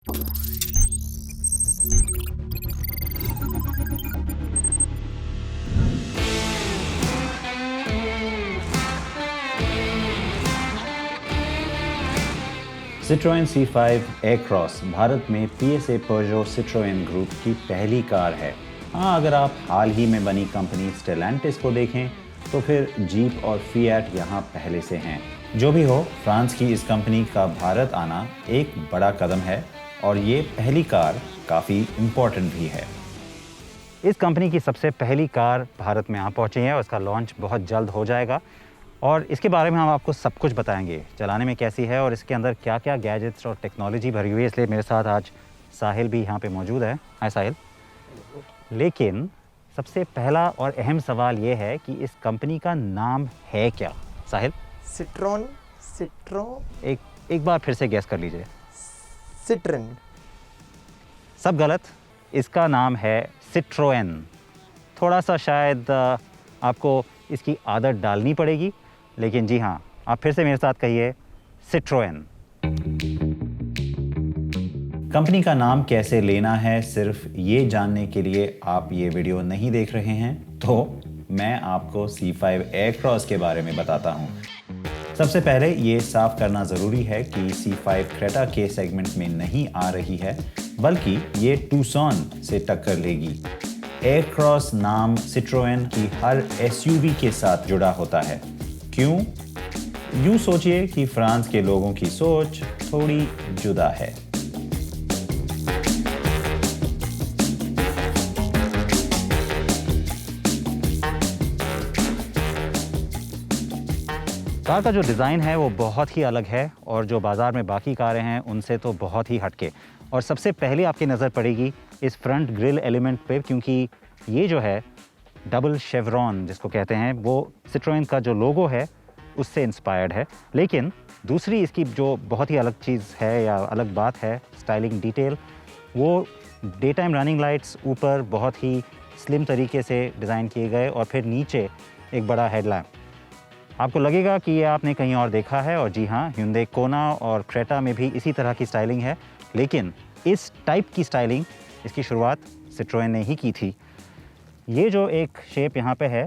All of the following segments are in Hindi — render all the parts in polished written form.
Citroën C5 Aircross भारत में PSA Peugeot Citroën ग्रुप की पहली कार है। हाँ, अगर आप हाल ही में बनी कंपनी स्टेलेंटिस को देखें तो फिर जीप और फिएट यहाँ पहले से हैं। जो भी हो, फ्रांस की इस कंपनी का भारत आना एक बड़ा कदम है और ये पहली कार काफ़ी इम्पोर्टेंट भी है। इस कंपनी की सबसे पहली कार भारत में यहाँ पहुँची है और इसका लॉन्च बहुत जल्द हो जाएगा और इसके बारे में हम आपको सब कुछ बताएंगे, चलाने में कैसी है और इसके अंदर क्या क्या गैजेट्स और टेक्नोलॉजी भरी हुई है। इसलिए मेरे साथ आज साहिल भी यहाँ पे मौजूद है। हाय साहिल। लेकिन सबसे पहला और अहम सवाल ये है कि इस कंपनी का नाम है क्या? साहिल, एक बार फिर से गैस कर लीजिए। सिट्रन। सब गलत। इसका नाम है सिट्रोएन। थोड़ा सा शायद आपको इसकी आदत डालनी पड़ेगी, लेकिन जी हाँ, आप फिर से मेरे साथ कहिए सिट्रोएन। कंपनी का नाम कैसे लेना है, सिर्फ ये जानने के लिए आप ये वीडियो नहीं देख रहे हैं तो मैं आपको C5 एयरक्रॉस के बारे में बताता हूँ। सबसे पहले ये साफ करना ज़रूरी है कि C5 क्रेटा के सेगमेंट में नहीं आ रही है, बल्कि ये टूसॉन से टक्कर लेगी। एयरक्रॉस नाम सिट्रोएन की हर SUV के साथ जुड़ा होता है। क्यों? यूँ सोचिए कि फ्रांस के लोगों की सोच थोड़ी जुदा है। कार का जो डिज़ाइन है वो बहुत ही अलग है और जो बाज़ार में बाकी कारें हैं उनसे तो बहुत ही हटके। और सबसे पहले आपकी नज़र पड़ेगी इस फ्रंट ग्रिल एलिमेंट पे, क्योंकि ये जो है डबल शेवरॉन जिसको कहते हैं, वो सिट्रोएन का जो लोगो है उससे इंस्पायर्ड है। लेकिन दूसरी इसकी जो बहुत ही अलग चीज़ है या अलग बात है, स्टाइलिंग डिटेल, वो डे टाइम रनिंग लाइट्स ऊपर बहुत ही स्लिम तरीके से डिज़ाइन किए गए और फिर नीचे एक बड़ा हेडलैम्प। आपको लगेगा कि ये आपने कहीं और देखा है, और जी हाँ, hyundai कोना और क्रेटा में भी इसी तरह की स्टाइलिंग है, लेकिन इस टाइप की स्टाइलिंग इसकी शुरुआत सिट्रोएन ने ही की थी। ये जो एक शेप यहाँ पे है,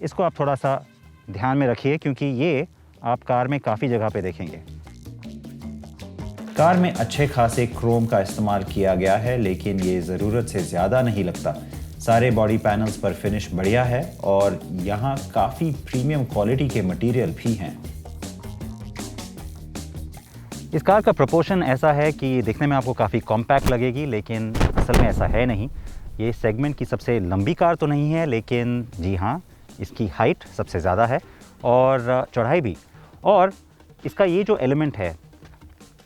इसको आप थोड़ा सा ध्यान में रखिए, क्योंकि ये आप कार में काफ़ी जगह पे देखेंगे। कार में अच्छे खासे क्रोम का इस्तेमाल किया गया है, लेकिन ये ज़रूरत से ज़्यादा नहीं लगता। सारे बॉडी पैनल्स पर फिनिश बढ़िया है और यहाँ काफ़ी प्रीमियम क्वालिटी के मटेरियल भी हैं। इस कार का प्रोपोर्शन ऐसा है कि दिखने में आपको काफ़ी कॉम्पैक्ट लगेगी, लेकिन असल में ऐसा है नहीं। ये सेगमेंट की सबसे लंबी कार तो नहीं है, लेकिन जी हाँ, इसकी हाइट सबसे ज़्यादा है और चौड़ाई भी। और इसका ये जो एलिमेंट है,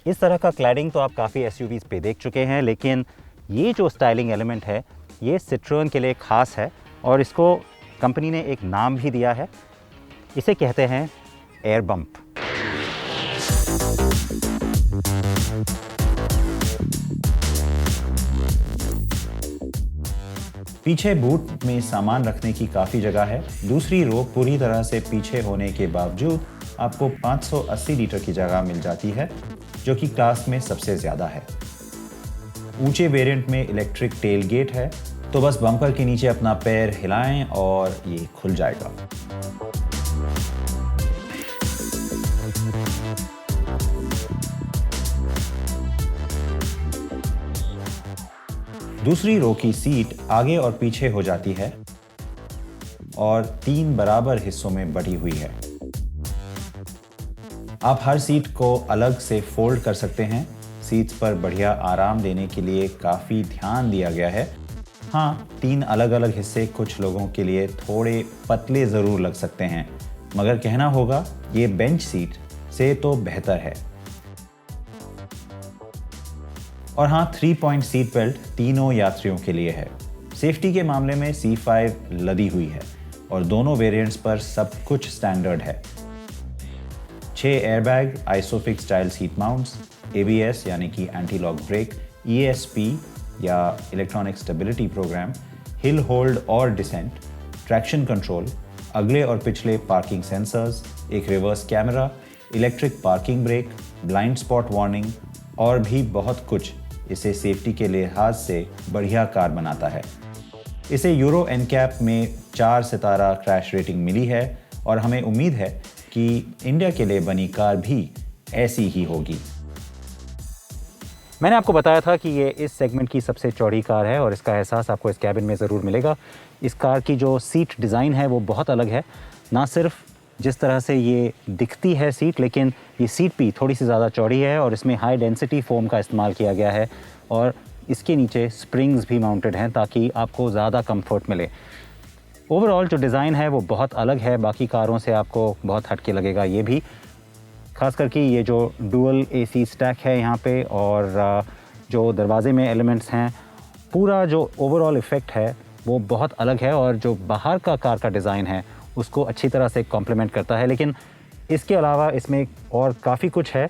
इस तरह का क्लैडिंग तो आप काफ़ी SUVs पे देख चुके हैं, लेकिन ये जो स्टाइलिंग एलिमेंट है ये सिट्रोएन के लिए ख़ास है और इसको कंपनी ने एक नाम भी दिया है। इसे कहते हैं एयर बम्प। पीछे बूट में सामान रखने की काफ़ी जगह है। दूसरी रो पूरी तरह से पीछे होने के बावजूद आपको 580 लीटर की जगह मिल जाती है, जो कि क्लास में सबसे ज़्यादा है। ऊंचे वेरिएंट में इलेक्ट्रिक टेल गेट है, तो बस बम्पर के नीचे अपना पैर हिलाएं और ये खुल जाएगा। दूसरी रो की सीट आगे और पीछे हो जाती है और 3 बराबर हिस्सों में बटी हुई है। आप हर सीट को अलग से फोल्ड कर सकते हैं। सीट्स पर बढ़िया आराम देने के लिए काफ़ी ध्यान दिया गया है। हाँ, 3 अलग अलग हिस्से कुछ लोगों के लिए थोड़े पतले ज़रूर लग सकते हैं, मगर कहना होगा ये बेंच सीट से तो बेहतर है। और हाँ, 3 पॉइंट सीट बेल्ट तीनों यात्रियों के लिए है। सेफ्टी के मामले में C5 लदी हुई है और दोनों वेरिएंट्स पर सब कुछ स्टैंडर्ड है। 6 airbag, Isofix style seat mounts, ABS यानी कि एंटी लॉक ब्रेक, ESP या electronic stability programme, hill hold और डिसेंट, ट्रैक्शन कंट्रोल, अगले और पिछले पार्किंग सेंसर्स, एक reverse camera, electric parking brake, blind spot warning, और भी बहुत कुछ इसे सेफ्टी के लिहाज से बढ़िया कार बनाता है। इसे यूरो एनकैप में 4 सितारा क्रैश रेटिंग मिली है और हमें उम्मीद है कि इंडिया के लिए बनी कार भी ऐसी ही होगी। मैंने आपको बताया था कि ये इस सेगमेंट की सबसे चौड़ी कार है और इसका एहसास आपको इस कैबिन में ज़रूर मिलेगा। इस कार की जो सीट डिज़ाइन है वो बहुत अलग है। ना सिर्फ जिस तरह से ये दिखती है सीट, लेकिन ये सीट भी थोड़ी सी ज़्यादा चौड़ी है और इसमें हाई डेंसिटी फोम का इस्तेमाल किया गया है और इसके नीचे स्प्रिंग्स भी माउंटेड हैं ताकि आपको ज़्यादा कंफर्ट मिले। ओवरऑल जो डिज़ाइन है वो बहुत अलग है, बाकी कारों से आपको बहुत हटके लगेगा ये भी। ख़ास करके ये जो डुअल एसी स्टैक है यहाँ पे और जो दरवाजे में एलिमेंट्स हैं, पूरा जो ओवरऑल इफ़ेक्ट है वो बहुत अलग है और जो बाहर का कार का डिज़ाइन है उसको अच्छी तरह से कॉम्प्लीमेंट करता है। लेकिन इसके अलावा इसमें और काफ़ी कुछ है,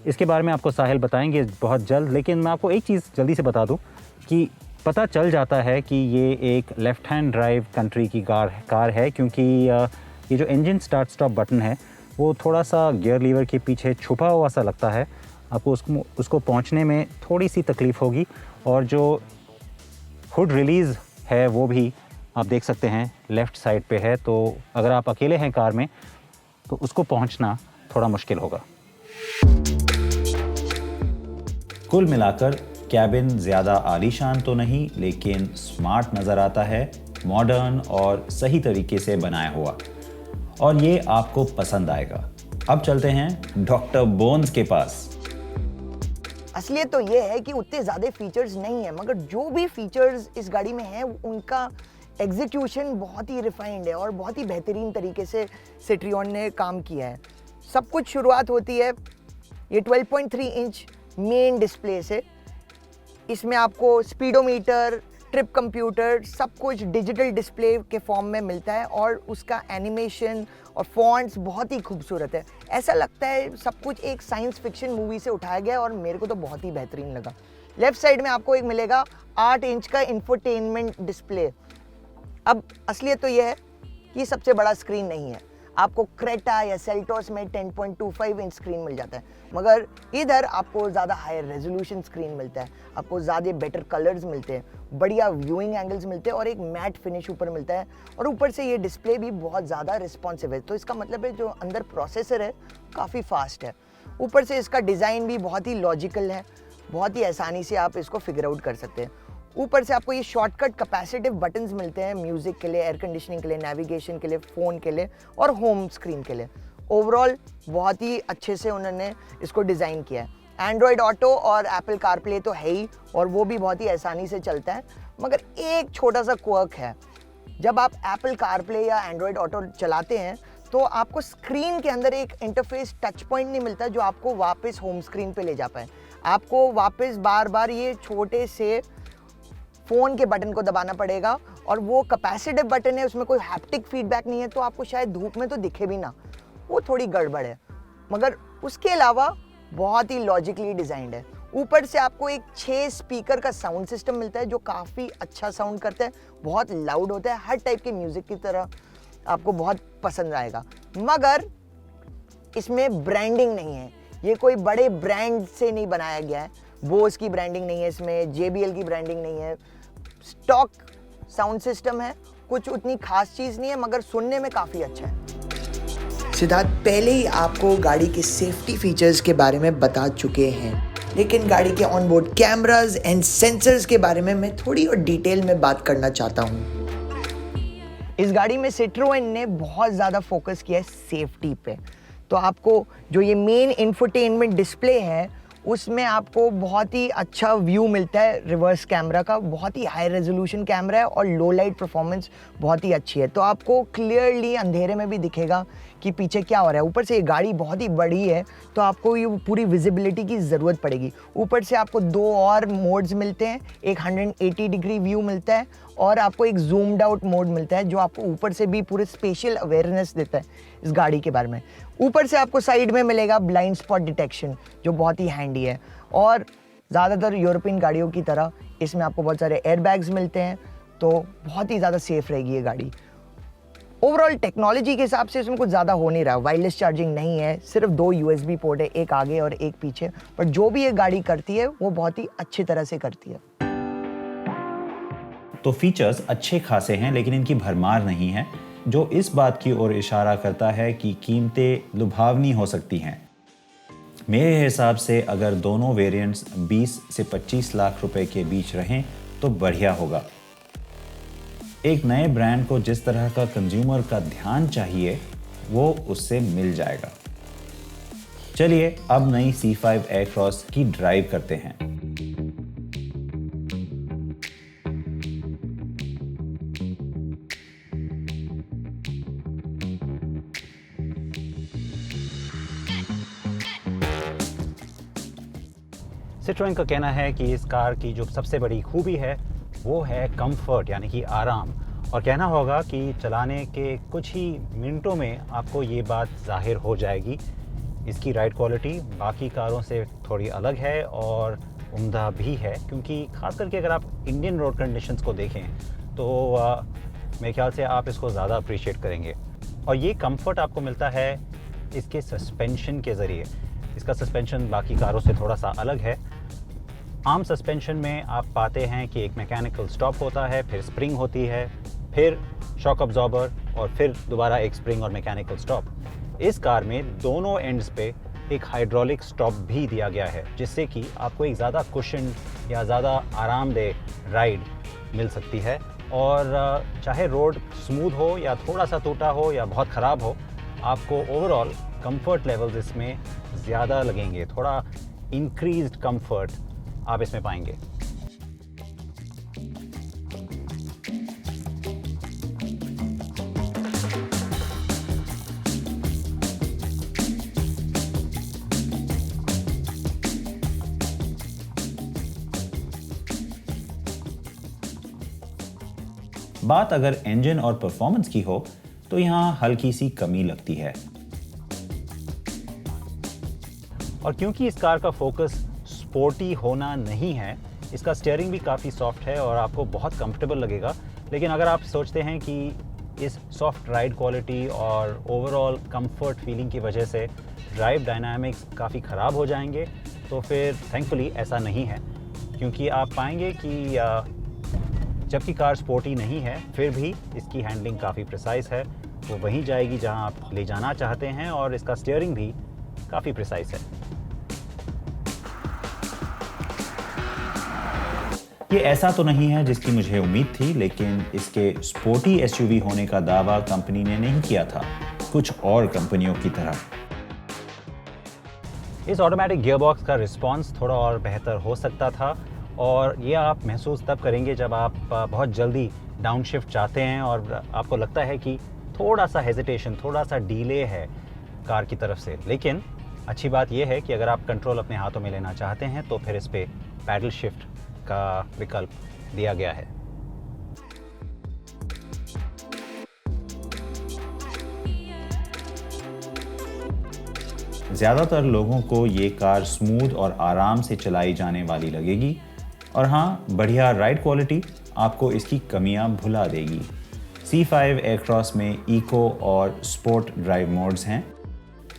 इसके बारे में आपको साहिल बताएंगे बहुत जल्द। लेकिन मैं आपको एक चीज़ जल्दी से बता दूं कि पता चल जाता है कि ये एक लेफ़्ट हैंड ड्राइव कंट्री की कार है, क्योंकि ये जो इंजन स्टार्ट स्टॉप बटन है वो थोड़ा सा गियर लीवर के पीछे छुपा हुआ सा लगता है। आपको उसको पहुंचने में थोड़ी सी तकलीफ़ होगी और जो हुड रिलीज़ है वो भी आप देख सकते हैं लेफ़्ट साइड पे है, तो अगर आप अकेले हैं कार में तो उसको पहुंचना थोड़ा मुश्किल होगा। कुल मिलाकर कैबिन ज़्यादा आलीशान तो नहीं, लेकिन स्मार्ट नज़र आता है, मॉडर्न और सही तरीके से बनाया हुआ, और ये आपको पसंद आएगा। अब चलते हैं डॉक्टर बोन्स के पास। असलियत तो ये है कि उतने ज़्यादा फीचर्स नहीं है, मगर जो भी फीचर्स इस गाड़ी में हैं उनका एग्जीक्यूशन बहुत ही रिफाइंड है और बहुत ही बेहतरीन तरीके से सिट्रियन ने काम किया है। सब कुछ शुरुआत होती है ये 12.3 इंच मेन डिस्प्ले से। इसमें आपको स्पीडोमीटर, ट्रिप कंप्यूटर, सब कुछ डिजिटल डिस्प्ले के फॉर्म में मिलता है और उसका एनिमेशन और फॉन्ट्स बहुत ही खूबसूरत है। ऐसा लगता है सब कुछ एक साइंस फिक्शन मूवी से उठाया गया और मेरे को तो बहुत ही बेहतरीन लगा। लेफ्ट साइड में आपको एक मिलेगा 8 इंच का इंफोटेनमेंट डिस्प्ले। अब असलियत तो यह है कि सबसे बड़ा स्क्रीन नहीं है। आपको क्रेटा या सेल्टोस में 10.25 इंच स्क्रीन मिल जाता है, मगर इधर आपको ज़्यादा हाई रेजोल्यूशन स्क्रीन मिलता है, आपको ज़्यादा बेटर कलर्स मिलते हैं, बढ़िया व्यूइंग एंगल्स मिलते हैं और एक मैट फिनिश ऊपर मिलता है। और ऊपर से ये डिस्प्ले भी बहुत ज़्यादा रिस्पॉन्सिव है, तो इसका मतलब है जो अंदर प्रोसेसर है काफ़ी फास्ट है। ऊपर से इसका डिज़ाइन भी बहुत ही लॉजिकल है, बहुत ही आसानी से आप इसको फिगर आउट कर सकते हैं। ऊपर से आपको ये शॉर्टकट कैपेसिटिव बटन्स मिलते हैं म्यूज़िक के लिए, एयर कंडीशनिंग के लिए, नेविगेशन के लिए, फ़ोन के लिए और होम स्क्रीन के लिए। ओवरऑल बहुत ही अच्छे से उन्होंने इसको डिज़ाइन किया है। एंड्रॉयड ऑटो और एप्पल कारप्ले तो है ही और वो भी बहुत ही आसानी से चलता है, मगर एक छोटा सा क्वर्क है। जब आप एप्पल कारप्ले या एंड्रॉयड ऑटो चलाते हैं तो आपको स्क्रीन के अंदर एक इंटरफेस टच पॉइंट नहीं मिलता जो आपको वापस होम स्क्रीन पे ले जा पाए। आपको वापस बार बार ये छोटे से फ़ोन के बटन को दबाना पड़ेगा और वो कैपेसिटिव बटन है, उसमें कोई हैप्टिक फीडबैक नहीं है, तो आपको शायद धूप में तो दिखे भी ना, वो थोड़ी गड़बड़ है। मगर उसके अलावा बहुत ही लॉजिकली डिज़ाइंड है। ऊपर से आपको एक 6 स्पीकर का साउंड सिस्टम मिलता है जो काफ़ी अच्छा साउंड करता है, बहुत लाउड होता है, हर टाइप के म्यूज़िक की तरह आपको बहुत पसंद आएगा। मगर इसमें ब्रांडिंग नहीं है, ये कोई बड़े ब्रांड से नहीं बनाया गया है। बोस की ब्रांडिंग नहीं है इसमें, JBL की ब्रांडिंग नहीं है, स्टॉक साउंड सिस्टम है, कुछ उतनी खास चीज़ नहीं है, मगर सुनने में काफ़ी अच्छा है। सिद्धार्थ पहले ही आपको गाड़ी के सेफ्टी फीचर्स के बारे में बता चुके हैं, लेकिन गाड़ी के ऑनबोर्ड कैमरास एंड सेंसर्स के बारे में मैं थोड़ी और डिटेल में बात करना चाहता हूँ। इस गाड़ी में सिट्रोएन ने बहुत ज़्यादा फोकस किया है सेफ्टी पे। तो आपको जो ये मेन इंफोटेनमेंट डिस्प्ले है उसमें आपको बहुत ही अच्छा व्यू मिलता है रिवर्स कैमरा का, बहुत ही हाई रेजोल्यूशन कैमरा है और लो लाइट परफॉर्मेंस बहुत ही अच्छी है, तो आपको क्लियरली अंधेरे में भी दिखेगा कि पीछे क्या हो रहा है। ऊपर से ये गाड़ी बहुत ही बड़ी है तो आपको ये पूरी विजिबिलिटी की ज़रूरत पड़ेगी। ऊपर से आपको 2 और मोड्स मिलते हैं, एक 180 डिग्री व्यू मिलता है और आपको एक जूम्ड आउट मोड मिलता है जो आपको ऊपर से भी पूरे स्पेशल अवेयरनेस देता है इस गाड़ी के बारे में। ऊपर से आपको साइड में मिलेगा ब्लाइंड स्पॉट डिटेक्शन जो बहुत ही हैंडी है और ज़्यादातर यूरोपियन गाड़ियों की तरह इसमें आपको बहुत सारे एयरबैग्स मिलते हैं, तो बहुत ही ज़्यादा सेफ रहेगी ये गाड़ी। ओवरऑल टेक्नोलॉजी के हिसाब से इसमें कुछ ज़्यादा हो नहीं रहा, वायरलेस चार्जिंग नहीं है, सिर्फ 2 USB पोर्ट है, एक आगे और एक पीछे, पर जो भी ये गाड़ी करती है वो बहुत ही अच्छी तरह से करती है। तो फीचर्स अच्छे खासे हैं, लेकिन इनकी भरमार नहीं है, जो इस बात की ओर इशारा करता है कि कीमतें लुभावनी हो सकती हैं। मेरे हिसाब से अगर दोनों वेरिएंट्स 20 से 25 लाख रुपए के बीच रहें तो बढ़िया होगा। एक नए ब्रांड को जिस तरह का कंज्यूमर का ध्यान चाहिए वो उससे मिल जाएगा। चलिए अब नई C5 एयरक्रॉस की ड्राइव करते हैं। सिट्रोएन का कहना है कि इस कार की जो सबसे बड़ी खूबी है वो है कंफर्ट, यानी कि आराम। और कहना होगा कि चलाने के कुछ ही मिनटों में आपको ये बात जाहिर हो जाएगी। इसकी राइड क्वालिटी बाकी कारों से थोड़ी अलग है और उम्दा भी है, क्योंकि ख़ास करके अगर आप इंडियन रोड कंडीशंस को देखें तो मेरे ख्याल से आप इसको ज़्यादा अप्रिशिएट करेंगे। और ये कंफर्ट आपको मिलता है इसके सस्पेंशन के ज़रिए। इसका सस्पेंशन बाकी कारों से थोड़ा सा अलग है। आम सस्पेंशन में आप पाते हैं कि एक मैकेनिकल स्टॉप होता है, फिर स्प्रिंग होती है, फिर शॉक अब्जॉर्बर और फिर दोबारा एक स्प्रिंग और मैकेनिकल स्टॉप। इस कार में दोनों एंड्स पे एक हाइड्रोलिक स्टॉप भी दिया गया है, जिससे कि आपको एक ज़्यादा कुशन या ज़्यादा आरामदेह राइड मिल सकती है। और चाहे रोड स्मूथ हो या थोड़ा सा टूटा हो या बहुत ख़राब हो, आपको ओवरऑल कंफर्ट लेवल्स इसमें ज़्यादा लगेंगे। थोड़ा इंक्रीज्ड कंफर्ट आप इसमें पाएंगे। बात अगर इंजन और परफॉर्मेंस की हो तो यहाँ हल्की सी कमी लगती है। और क्योंकि इस कार का फोकस स्पोर्टी होना नहीं है, इसका स्टीयरिंग भी काफ़ी सॉफ्ट है और आपको बहुत कंफर्टेबल लगेगा। लेकिन अगर आप सोचते हैं कि इस सॉफ्ट राइड क्वालिटी और ओवरऑल कंफर्ट फीलिंग की वजह से ड्राइव डायनामिक्स काफ़ी ख़राब हो जाएंगे, तो फिर थैंकफुली ऐसा नहीं है, क्योंकि आप पाएंगे कि जबकि कार स्पोर्टी नहीं है, फिर भी इसकी हैंडलिंग काफ़ी प्रिसाइज है। वो वहीं जाएगी जहां आप ले जाना चाहते हैं, और इसका स्टीयरिंग भी काफ़ी प्रिसाइज है। ये ऐसा तो नहीं है जिसकी मुझे उम्मीद थी, लेकिन इसके स्पोर्टी एसयूवी होने का दावा कंपनी ने नहीं किया था, कुछ और कंपनियों की तरह। इस ऑटोमेटिक गियरबॉक्स का रिस्पांस थोड़ा और बेहतर हो सकता था, और ये आप महसूस तब करेंगे जब आप बहुत जल्दी डाउनशिफ्ट चाहते हैं और आपको लगता है कि थोड़ा सा हेजिटेशन, थोड़ा सा डिले है कार की तरफ से। लेकिन अच्छी बात यह है कि अगर आप कंट्रोल अपने हाथों में लेना चाहते हैं तो फिर इस पे पैडल शिफ्ट का विकल्प दिया गया है। ज़्यादातर लोगों को ये कार स्मूथ और आराम से चलाई जाने वाली लगेगी, और हाँ, बढ़िया राइड क्वालिटी आपको इसकी कमियां भुला देगी। C5 एयरक्रॉस में इको और स्पोर्ट ड्राइव मोड्स हैं,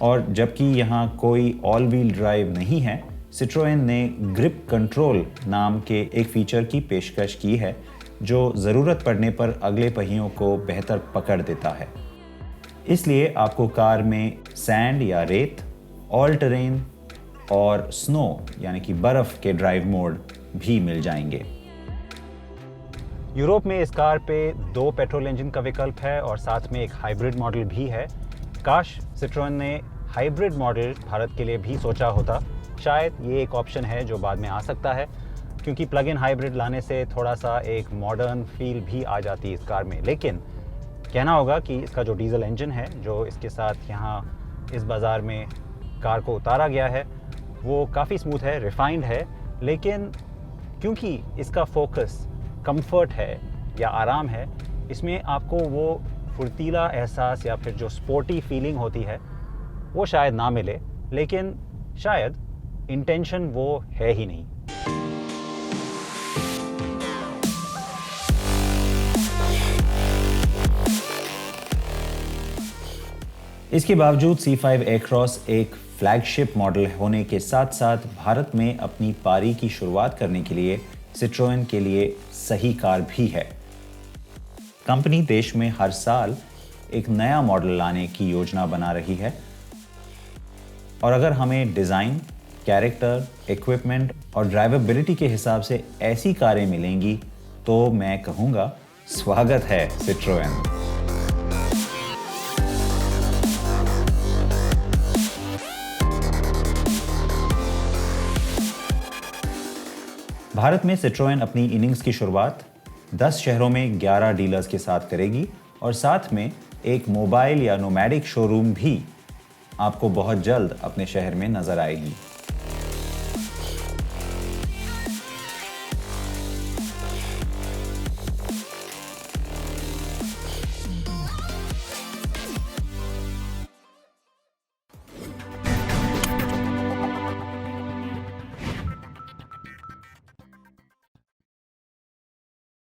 और जबकि यहाँ कोई ऑल व्हील ड्राइव नहीं है, सिट्रोएन ने ग्रिप कंट्रोल नाम के एक फीचर की पेशकश की है, जो ज़रूरत पड़ने पर अगले पहियों को बेहतर पकड़ देता है। इसलिए आपको कार में सैंड या रेत, ऑल टेरेन और स्नो यानी कि बर्फ़ के ड्राइव मोड भी मिल जाएंगे। यूरोप में इस कार पे 2 पेट्रोल इंजन का विकल्प है और साथ में एक हाइब्रिड मॉडल भी है। काश सिट्रोएन ने हाइब्रिड मॉडल भारत के लिए भी सोचा होता। शायद ये एक ऑप्शन है जो बाद में आ सकता है, क्योंकि प्लग इन हाइब्रिड लाने से थोड़ा सा एक मॉडर्न फील भी आ जाती है इस कार में। लेकिन कहना होगा कि इसका जो डीजल इंजन है जो इसके साथ यहाँ इस बाज़ार में कार को उतारा गया है, वो काफ़ी स्मूथ है, रिफाइंड है। लेकिन क्योंकि इसका फोकस कंफर्ट है या आराम है, इसमें आपको वो फुर्तीला एहसास या फिर जो स्पोर्टी फीलिंग होती है वो शायद ना मिले। लेकिन शायद इंटेंशन वो है ही नहीं। इसके बावजूद C5 Aircross एक फ्लैगशिप मॉडल होने के साथ साथ भारत में अपनी पारी की शुरुआत करने के लिए Citroën के लिए सही कार भी है। कंपनी देश में हर साल एक नया मॉडल लाने की योजना बना रही है और अगर हमें डिज़ाइन, कैरेक्टर, इक्विपमेंट और ड्राइवेबिलिटी के हिसाब से ऐसी कारें मिलेंगी तो मैं कहूँगा स्वागत है Citroën। भारत में Citroën अपनी इनिंग्स की शुरुआत 10 शहरों में 11 डीलर्स के साथ करेगी और साथ में एक मोबाइल या नोमैडिक शोरूम भी आपको बहुत जल्द अपने शहर में नजर आएगी।